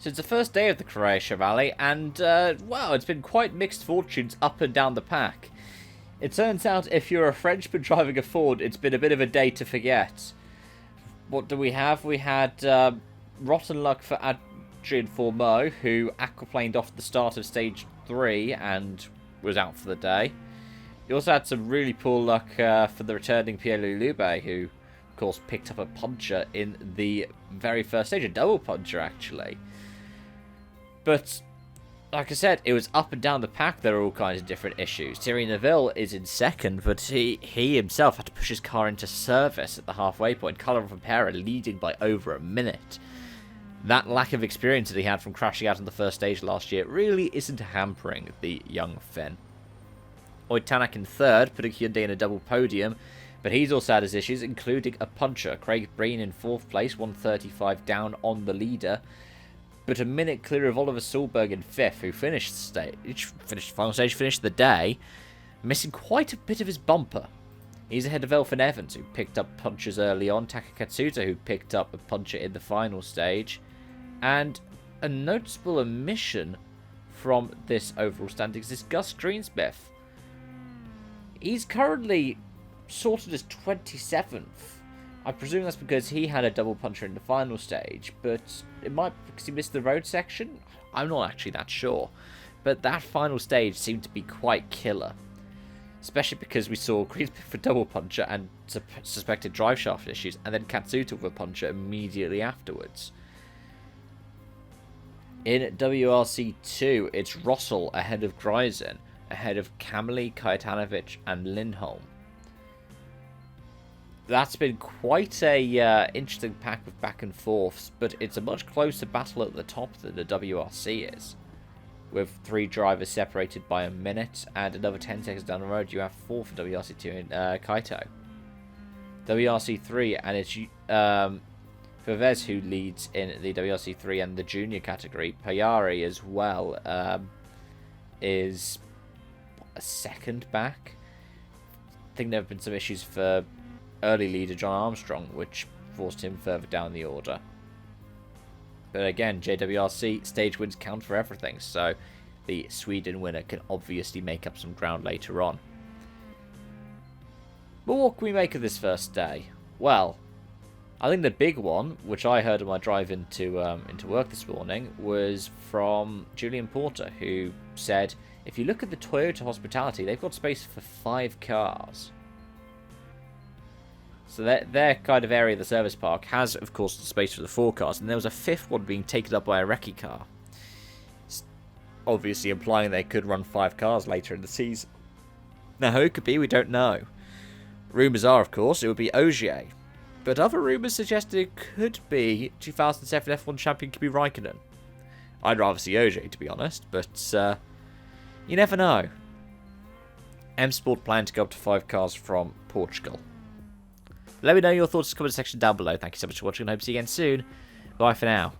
So it's the first day of the Croatia Rally, and, well, it's been quite mixed fortunes up and down the pack. It turns out if you're a Frenchman driving a Ford, it's been a bit of a day to forget. What do we have? We had rotten luck for Adrian Fourmeau, who aquaplaned off at the start of Stage 3 and was out for the day. You also had some really poor luck for the returning Pierre-Louis Loubet, who, of course, picked up a puncher in the very first stage, a double puncher, actually. But, like I said, it was up and down the pack. There are all kinds of different issues. Thierry Neuville is in second, but he himself had to push his car into service at the halfway point. Kalle leading by over a minute. That lack of experience that he had from crashing out on the first stage last year really isn't hampering the young Finn. Oid Tanak in third, putting Hyundai in a double podium, but he's also had his issues, including a puncher. Craig Breen in fourth place, 135 down on the leader, but a minute clear of Oliver Solberg in fifth, who finished the day, missing quite a bit of his bumper. He's ahead of Elfyn Evans, who picked up punches early on, Taka Katsuta, who picked up a puncher in the final stage, and a noticeable omission from this overall standings is Gus Greensmith. He's currently sorted as 27th. I presume that's because he had a double puncher in the final stage, but it might be because he missed the road section. I'm not actually that sure. But that final stage seemed to be quite killer. Especially because we saw Greensmith for double puncher and suspected driveshaft issues, and then Katsuta with a puncher immediately afterwards. In WRC2, it's Russell ahead of Greisen, ahead of Kamali, Kajtanovic, and Lindholm. That's been quite a interesting pack of back and forths, but it's a much closer battle at the top than the WRC is. With three drivers separated by a minute, and another 10 seconds down the road, you have four for WRC2 in Kaito. WRC3, and it's Vivez who leads in the WRC3 and the junior category. Payari as well is a second back. I think there have been some issues for early leader John Armstrong, which forced him further down the order. But again, JWRC stage wins count for everything, so the Sweden winner can obviously make up some ground later on. But what can we make of this first day? Well, I think the big one, which I heard on my drive into work this morning, was from Julian Porter, who said, if you look at the Toyota hospitality, they've got space for 5 cars. So their kind of area of the service park has, of course, space for the 4 cars, and there was a 5th one being taken up by a recce car. It's obviously implying they could run 5 cars later in the season. Now, who it could be, we don't know. Rumours are, of course, it would be Ogier. But other rumours suggested it could be 2007 F1 champion Kimi Räikkönen. I'd rather see Ogier, to be honest, but you never know. M Sport plan to go up to 5 cars from Portugal. Let me know your thoughts in the comment section down below. Thank you so much for watching, and I hope to see you again soon. Bye for now.